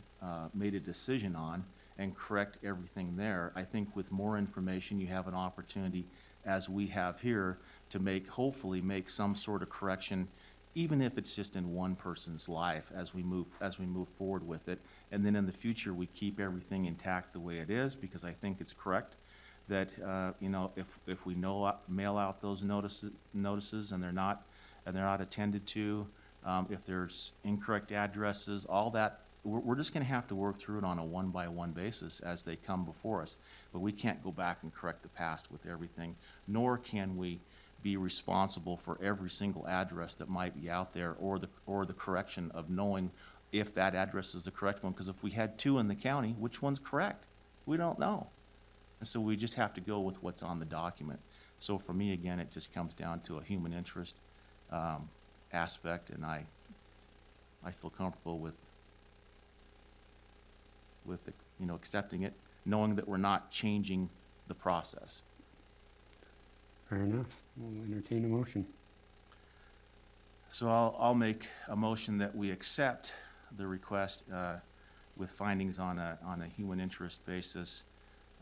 Speaker 5: made a decision on and correct everything there. I think with more information, you have an opportunity, as we have here, to hopefully make some sort of correction, even if it's just in one person's life as we move forward with it. And then in the future, we keep everything intact the way it is, because I think it's correct that you know, if we mail out those notices and they're not attended to, if there's incorrect addresses, all that, we're just going to have to work through it on a one-by-one basis as they come before us. But we can't go back and correct the past with everything, nor can we be responsible for every single address that might be out there, or the correction of knowing if that address is the correct one. Because if we had two in the county, which one's correct? We don't know. And so we just have to go with what's on the document. So for me, again, it just comes down to a human interest aspect, and I feel comfortable with you know, accepting it, knowing that we're not changing the process.
Speaker 1: Fair enough. We'll entertain a motion.
Speaker 5: So I'll make a motion that we accept the request with findings on a human interest basis,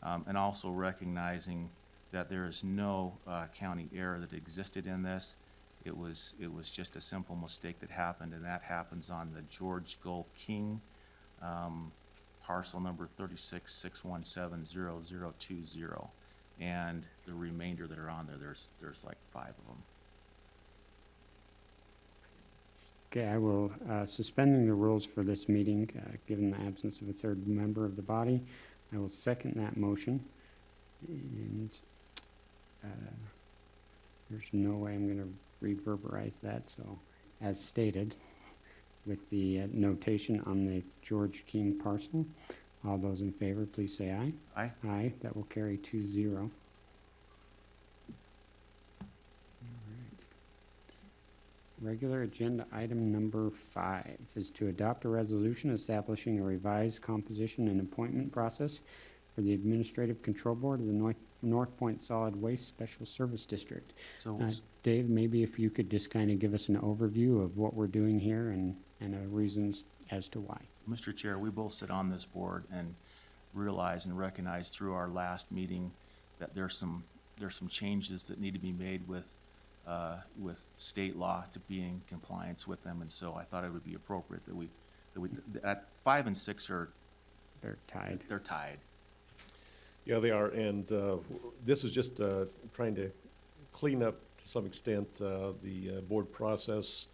Speaker 5: and also recognizing that there is no county error that existed in this. It was just a simple mistake that happened, and that happens on the George Gull King parcel number 36,617,0020, and the remainder that are on there, there's like 5 of them.
Speaker 1: Okay, I will, suspending the rules for this meeting, given the absence of a third member of the body, I will second that motion. And there's no way I'm going to reverberize that, so as stated, with the notation on the George King parcel, all those in favor, please say aye.
Speaker 5: Aye.
Speaker 1: Aye, that will carry 2-0. Regular agenda item number 5 is to adopt a resolution establishing a revised composition and appointment process for the Administrative Control Board of the North Point Solid Waste Special Service District.
Speaker 5: So
Speaker 1: Dave, maybe if you could just kind of give us an overview of what we're doing here and reasons as to why.
Speaker 5: Mr. Chair, we both sit on this board and realize and recognize through our last meeting that there's some changes that need to be made with state law to be in compliance with them, and so I thought it would be appropriate that we at 5 and 6 are
Speaker 1: They're tied.
Speaker 5: They're tied.
Speaker 12: Yeah, they are, and this is just trying to clean up to some extent the board process.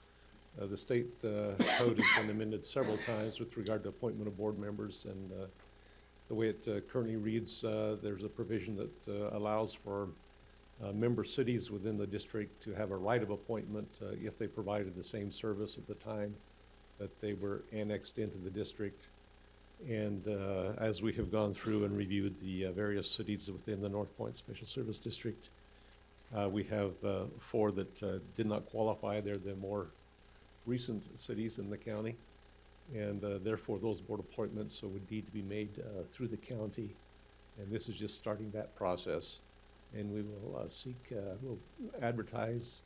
Speaker 12: The state code has been amended several times with regard to appointment of board members, and the way it currently reads, there's a provision that allows for member cities within the district to have a right of appointment if they provided the same service at the time that they were annexed into the district. And as we have gone through and reviewed the various cities within the North Point Special Service District, we have 4 that did not qualify. They're the more recent cities in the county, and therefore those board appointments would need to be made through the county, and this is just starting that process. And we will we'll advertise,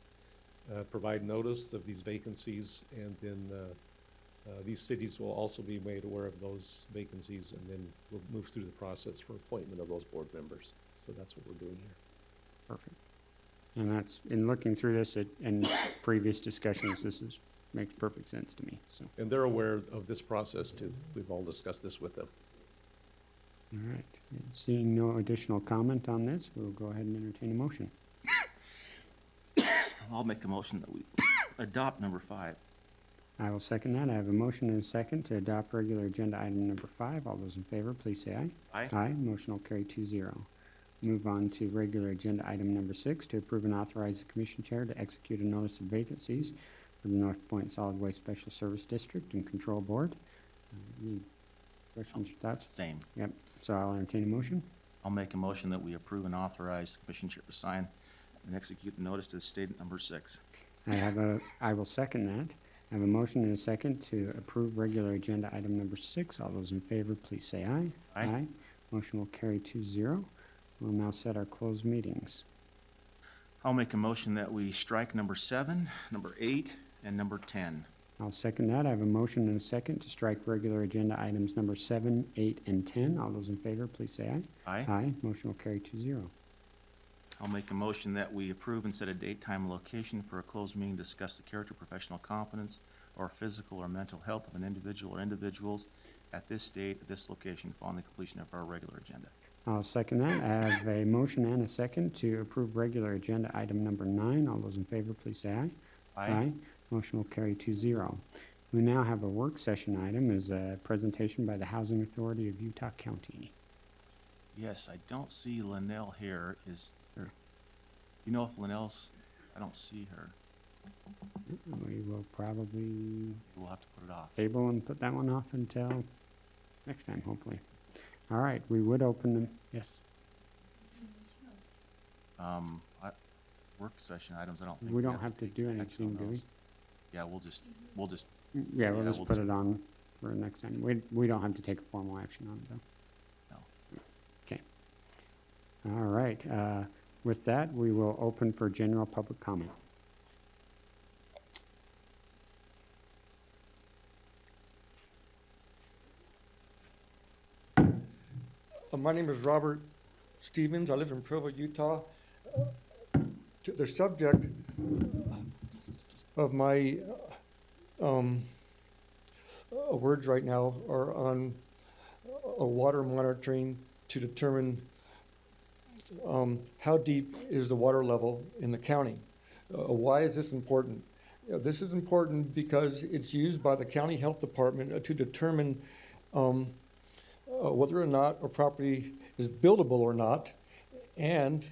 Speaker 12: provide notice of these vacancies, and then these cities will also be made aware of those vacancies, and then we'll move through the process for appointment of those board members. So that's what we're doing here.
Speaker 1: Perfect. And that's, in looking through this and previous discussions, makes perfect sense to me, so.
Speaker 12: And they're aware of this process too. We've all discussed this with them.
Speaker 1: All right, seeing no additional comment on this, we'll go ahead and entertain a motion.
Speaker 5: I'll make a motion that we adopt number 5.
Speaker 1: I will second that. I have a motion and a second to adopt regular agenda item number 5. All those in favor, please say aye.
Speaker 5: Aye.
Speaker 1: Aye, motion will carry 2-0. Move on to regular agenda item number 6, to approve and authorize the commission chair to execute a notice of vacancies for the North Point Solid Waste Special Service District and Control Board. Any questions or thoughts?
Speaker 5: Same.
Speaker 1: Yep, so I'll entertain a motion.
Speaker 5: I'll make a motion that we approve and authorize the commission chair to sign and execute the notice as stated number 6.
Speaker 1: I will second that. I have a motion and a second to approve regular agenda item number 6. All those in favor, please say aye.
Speaker 5: Aye.
Speaker 1: Motion will carry 2-0. We'll now set our closed meetings.
Speaker 5: I'll make a motion that we strike number 7, number 8, and number 10.
Speaker 1: I'll second that. I have a motion and a second to strike regular agenda items number 7, 8, and 10. All those in favor, please say aye.
Speaker 5: Aye.
Speaker 1: Aye. Motion will carry 2-0.
Speaker 5: I'll make a motion that we approve and set a date, time, and location for a closed meeting to discuss the character, professional competence, or physical or mental health of an individual or individuals at this date, at this location, following the completion of our regular agenda.
Speaker 1: I'll second that. I have a motion and a second to approve regular agenda item number 9. All those in favor, please say aye.
Speaker 5: Aye.
Speaker 1: Motion will carry 2-0. We now have a work session item as a presentation by the Housing Authority of Utah County.
Speaker 5: Yes, I don't see Linnell here. You know if Linnell's, I don't see her.
Speaker 1: We will probably
Speaker 5: We'll have to put it off.
Speaker 1: table and put that one off until next time, hopefully. All right, we would open them, yes.
Speaker 5: Work session items, I don't think.
Speaker 1: We don't have to do
Speaker 5: take action on
Speaker 1: anything, do we?
Speaker 5: those. Yeah, we'll just,
Speaker 1: Yeah, we'll
Speaker 5: Yeah,
Speaker 1: just
Speaker 5: we'll
Speaker 1: put
Speaker 5: just-
Speaker 1: it on for next time. We don't have to take a formal action on it, though.
Speaker 5: No.
Speaker 1: Okay. All right, with that, we will open for general public comment.
Speaker 11: My name is Robert Stevens. I live in Provo, Utah. The subject of my words right now are on water monitoring to determine how deep is the water level in the county. Why is this important? This is important because it's used by the county health department to determine whether or not a property is buildable or not, and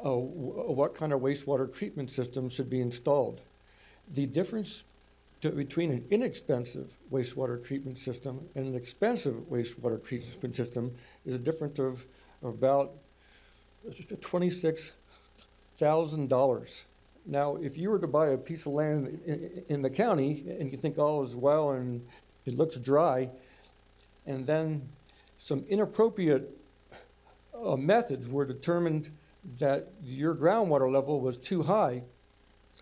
Speaker 11: what kind of wastewater treatment system should be installed. The difference between an inexpensive wastewater treatment system and an expensive wastewater treatment system is a difference of about $26,000. Now, if you were to buy a piece of land in the county and you think all is well and it looks dry, and then some inappropriate methods were determined that your groundwater level was too high,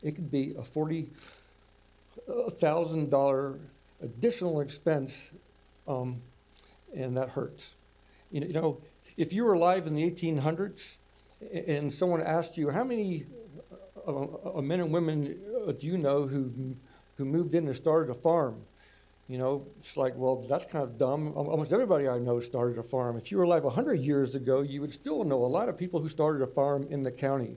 Speaker 11: it could be a $40,000 additional expense, and that hurts. You know, if you were alive in the 1800s and someone asked you, how many men and women do you know who moved in and started a farm? You know, it's like, well, that's kind of dumb. Almost everybody I know started a farm. If you were alive 100 years ago, you would still know a lot of people who started a farm in the county.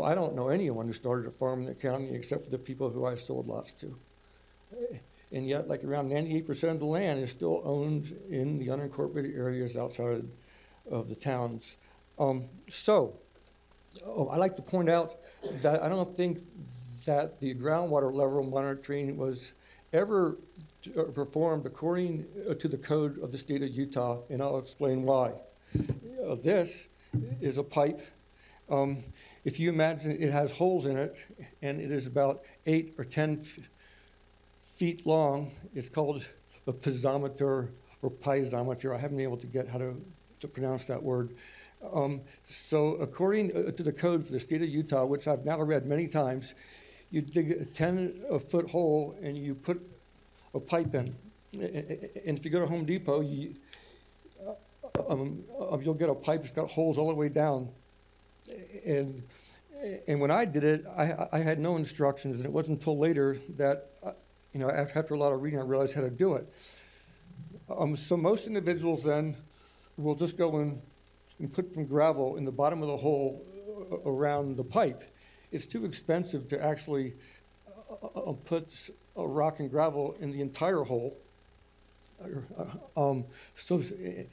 Speaker 11: I don't know anyone who started a farm in the county except for the people who I sold lots to. And yet, like around 98% of the land is still owned in the unincorporated areas outside of the towns. I like to point out that I don't think that the groundwater level monitoring was ever performed according to the code of the state of Utah, and I'll explain why. This is a pipe. If you imagine it has holes in it, and it is about 8 or 10 feet long, it's called a piezometer or piezometer. I haven't been able to get how to pronounce that word. So according to the code for the state of Utah, which I've now read many times, you dig a 10-foot hole and you put a pipe in. And if you go to Home Depot, you'll get a pipe that's got holes all the way down. And And when I did it, I had no instructions, and it wasn't until later that, after a lot of reading, I realized how to do it. So most individuals then will just go in and put some gravel in the bottom of the hole around the pipe. It's too expensive to actually put a rock and gravel in the entire hole. So the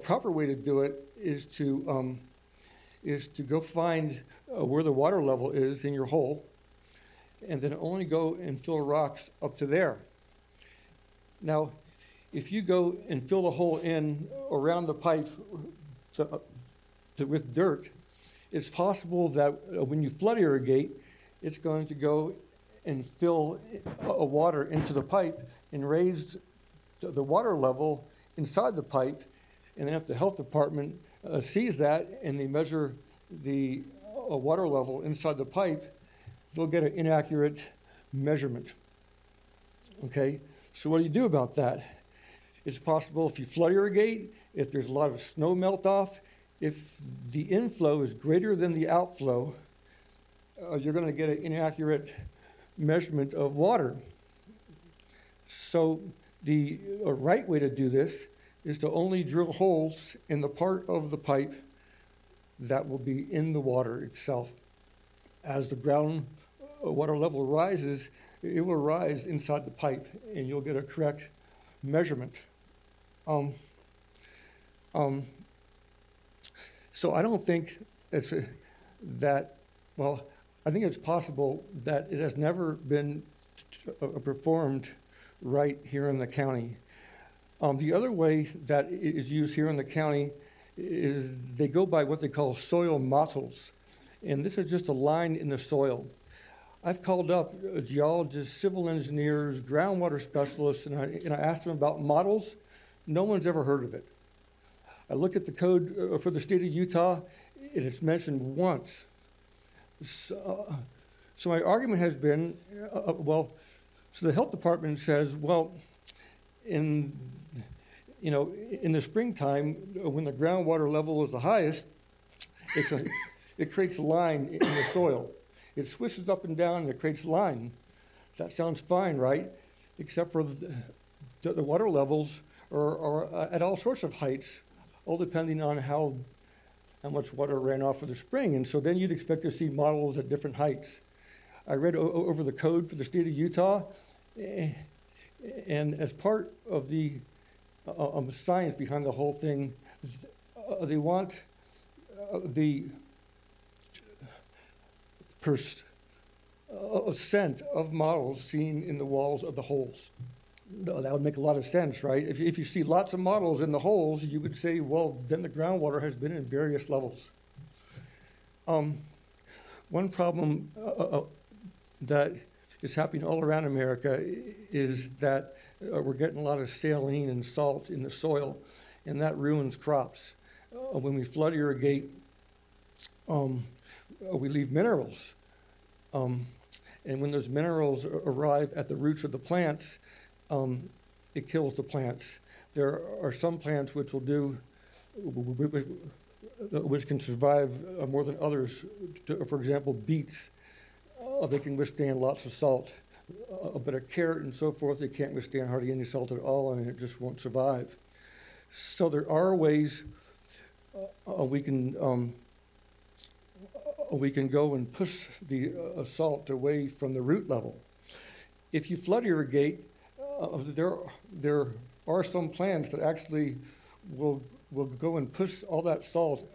Speaker 11: proper way to do it is to go find where the water level is in your hole, and then only go and fill rocks up to there. Now, if you go and fill the hole in around the pipe with dirt, it's possible that when you flood irrigate, it's going to go and fill water into the pipe and raise the water level inside the pipe. And then if the health department sees that and they measure the water level inside the pipe, they'll get an inaccurate measurement. Okay, so what do you do about that? It's possible if you flood irrigate, if there's a lot of snow melt off, if the inflow is greater than the outflow, you're going to get an inaccurate measurement of water. So the right way to do this is to only drill holes in the part of the pipe that will be in the water itself. As the ground water level rises, it will rise inside the pipe, and you'll get a correct measurement. So I don't think it's I think it's possible that it has never been performed right here in the county. The other way that it is used here in the county is they go by what they call soil mottles, and this is just a line in the soil. I've called up geologists, civil engineers, groundwater specialists, and I asked them about mottles. No one's ever heard of it. I looked at the code for the state of Utah, and it's mentioned once. So my argument has been, so the health department says, well, in the springtime, when the groundwater level is the highest, it creates a line in the soil. It swishes up and down and it creates a line. That sounds fine, right? Except for the water levels are at all sorts of heights, all depending on how much water ran off of the spring. And so then you'd expect to see models at different heights. I read over the code for the state of Utah, and as part of the science behind the whole thing, they want the percent of models seen in the walls of the holes. That would make a lot of sense, right? If you see lots of models in the holes, you would say, well, then the groundwater has been in various levels. One problem that is happening all around America is that we're getting a lot of saline and salt in the soil, and that ruins crops. When we flood irrigate, we leave minerals. And when those minerals arrive at the roots of the plants, it kills the plants. There are some plants which can survive more than others. For example, beets, they can withstand lots of salt. But a carrot and so forth, they can't withstand hardly any salt at all, and it just won't survive. So there are ways we can go and push the salt away from the root level. If you flood irrigate, there are some plants that actually will go and push all that salt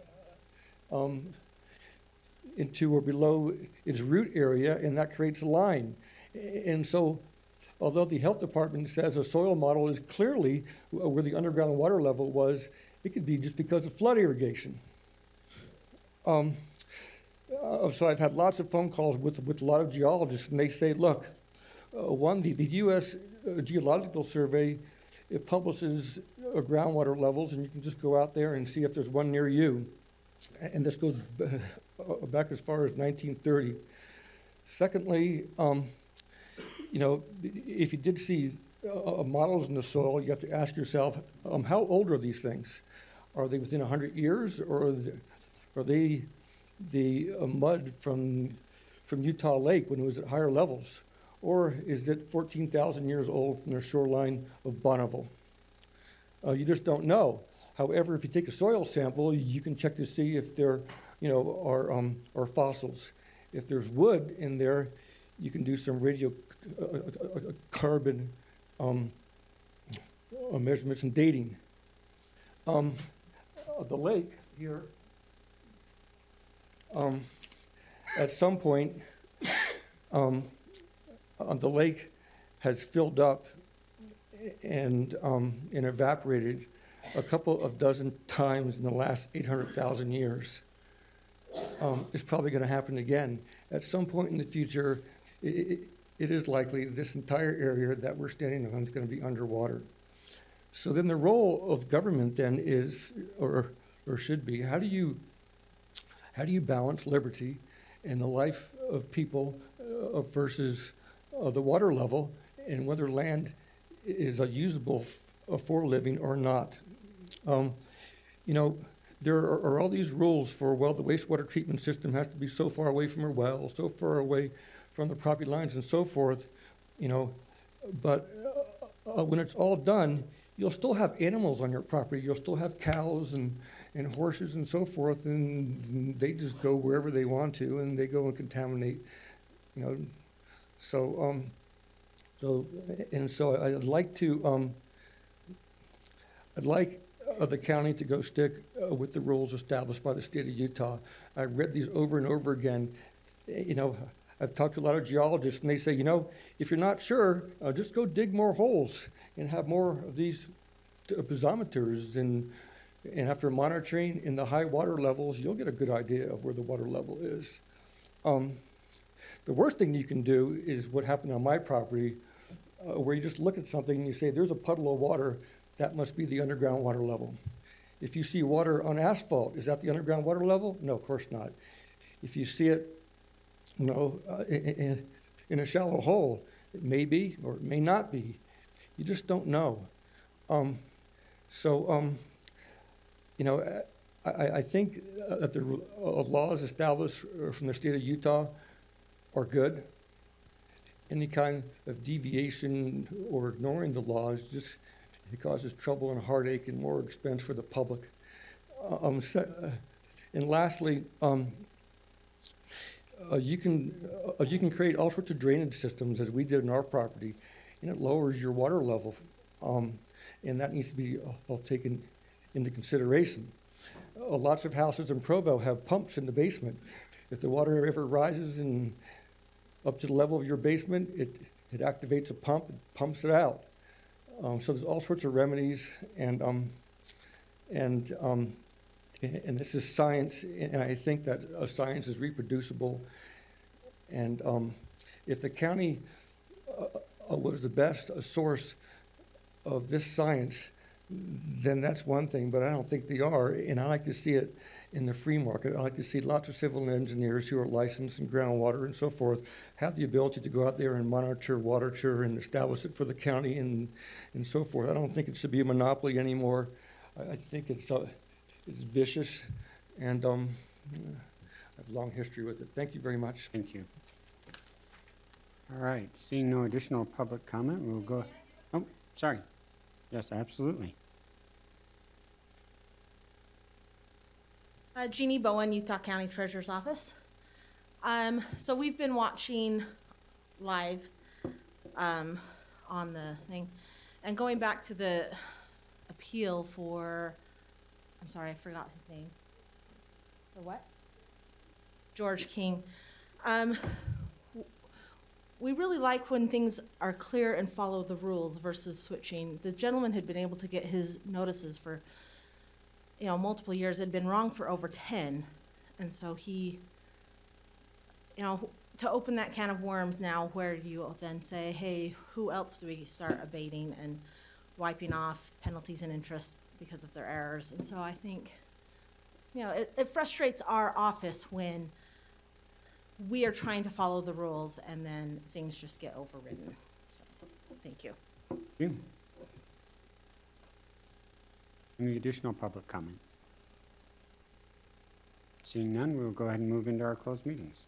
Speaker 11: into or below its root area, and that creates a line. And so, although the health department says a soil model is clearly where the underground water level was, it could be just because of flood irrigation. So I've had lots of phone calls with a lot of geologists, and they say, look, the U.S. Geological Survey, it publishes groundwater levels, and you can just go out there and see if there's one near you. And this goes back as far as 1930. Secondly, if you did see models in the soil, you have to ask yourself, how old are these things? Are they within 100 years, or Are they the mud from Utah Lake when it was at higher levels? Or is it 14,000 years old from the shoreline of Bonneville? You just don't know. However, if you take a soil sample, you can check to see if there, are fossils. If there's wood in there, you can do some radiocarbon measurements and dating. The lake here, at some point, the lake has filled up and evaporated a couple of dozen times in the last 800,000 years. It's probably going to happen again. At some point in the future, it is likely this entire area that we're standing on is going to be underwater. So then the role of government then is, or should be, how do you balance liberty and the life of people versus the water level and whether land is usable for living or not? There are all these rules for, well, the wastewater treatment system has to be so far away from a well, so far away from the property lines and so forth, but when it's all done, you'll still have animals on your property. You'll still have cows and horses and so forth, and they just go wherever they want to, and they go and contaminate, So I'd like to, the county to go stick with the rules established by the state of Utah. I've read these over and over again. I've talked to a lot of geologists, and they say, if you're not sure, just go dig more holes and have more of these piezometers. And after monitoring in the high water levels, you'll get a good idea of where the water level is. The worst thing you can do is what happened on my property, where you just look at something and you say, there's a puddle of water, that must be the underground water level. If you see water on asphalt, is that the underground water level? No, of course not. If you see it, in a shallow hole, it may be or it may not be. You just don't know. I think that the laws established from the state of Utah are good. Any kind of deviation or ignoring the laws just it causes trouble and heartache and more expense for the public. And lastly, you can create all sorts of drainage systems as we did in our property, and it lowers your water level, and that needs to be all taken into consideration. Lots of houses in Provo have pumps in the basement. If the water ever rises and up to the level of your basement, it activates a pump, and pumps it out. So there's all sorts of remedies, and this is science, and I think that science is reproducible. And if the county was the best source of this science, then that's one thing, but I don't think they are, and I like to see it in the free market. I like to see lots of civil engineers who are licensed in groundwater and so forth have the ability to go out there and monitor water and establish it for the county and so forth. I don't think it should be a monopoly anymore. I think it's vicious, and I have a long history with it. Thank you very much.
Speaker 1: Thank you. All right, seeing no additional public comment, we'll go. Oh, sorry. Yes, absolutely.
Speaker 13: Jeannie Bowen, Utah County Treasurer's Office. So we've been watching live on the thing, and going back to the appeal for, I'm sorry, I forgot his name. For what? George King. We really like when things are clear and follow the rules versus switching. The gentleman had been able to get his notices for multiple years. Had been wrong for over 10, and so he, to open that can of worms now, where you then say, hey, who else do we start abating and wiping off penalties and interest because of their errors? And so I think, it frustrates our office when we are trying to follow the rules and then things just get overridden. So, thank you.
Speaker 1: Thank you. Any additional public comment? Seeing none, we will go ahead and move into our closed meetings.